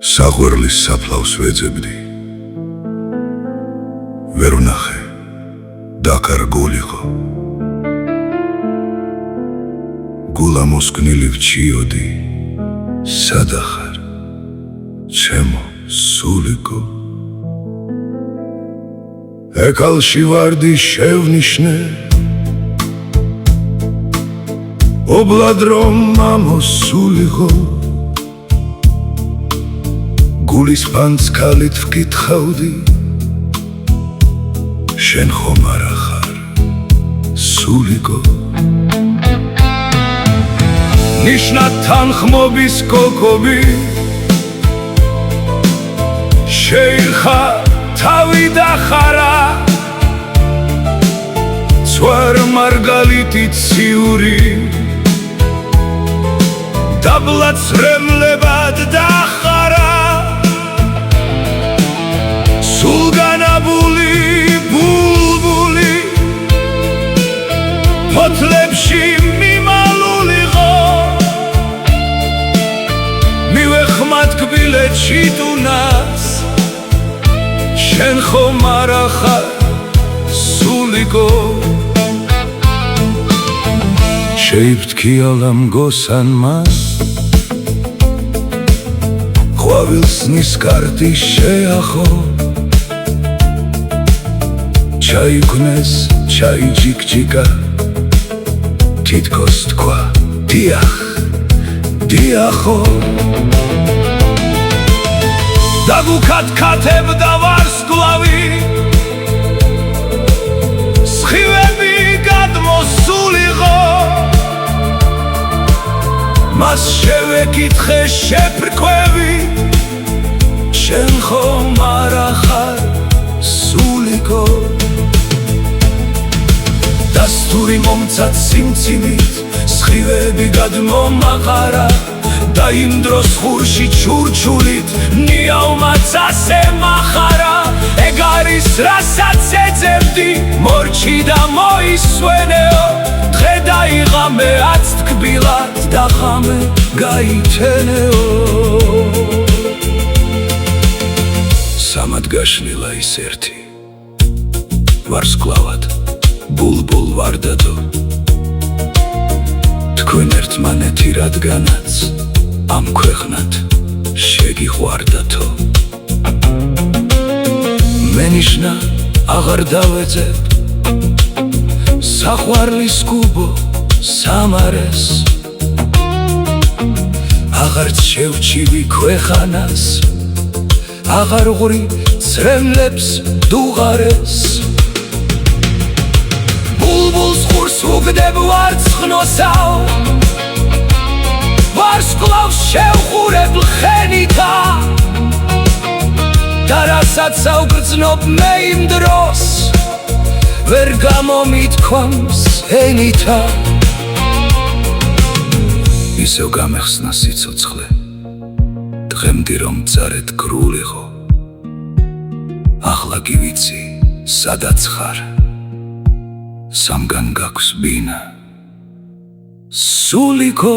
საყვერლის საფლავს ვეძებდი, ვერ ვნახე, დაკარგულიყო. გულა მოსკნილი ვჩიოდი, სადახარ, ჩემო სულიკო. ეკალში ვარდი შევნიშნე, ობლად რომ ამოსულიყო. გულის პანცქალით ვკითხავდი, შენ ხომ არა ხარ სულიკო. ნიშნად თანხმობის კოკობი შეირხა თავი დახარა, ცვარ მარგალიტი ციური დაბლაცრემლებად დახარა. სულგანაბული ბულბული ფოთლებში მიმალულიყო, მივეხმად კბილეთში ტუნას, შენ ხომ არა ხარ სულიკო. შეიფთქია ლამგოსანმა, ყვავილსნის კარტი შეახო, ჩაიქნეს ჩაიჯიკჯიკა, თითქოს თქვა დიახ, დიახო. დაგუკათქათებდა ვარსკვლავი, სხივები გადმოსულიყო, მას შევეკითხე შეფრქვევი, შენ ხომ არა ხარ სულიკო. დასტური მომცა ციმციმით, სხივები გადმომაყარა, და იმ დროს ხურში ჩურჩულით ნიავმაც ასე მახარა. ეგ არის რასაც ეძებდი, მორჩი და მოისვენეო, დღე დაიღამე აც თკბილად და ხამე გაითენეო. სამად გაშლილა ის ერთი, ვარსკვლავად ბულბულ ვარდადო, თქვენ ერთმანეთი რადგანაც ამ ქვეყნად შეგიყვარდათო. მენიშნა აღარ დავეძებ საყვარლის კუბო სამარეს, აღარც შევჩივი ქვეყანას, აღარ ღვრი ცრემლებს დუღარეს. ბულბულს ხურს უგდებ ვარცხნოსავ, ვარსკვლავს შევხურებ ლხენითა, და რასაც აუგრძნობ მე იმ დროს, ვერ გამომითქვამს ენითა. ისევ გამეხსნა სიცოცხლე, დღემდე რომ წარეთ გრულიყო, ახლა კი ვიცი სადაც ხარ, სამგან გაქვს ბინა სულიკო.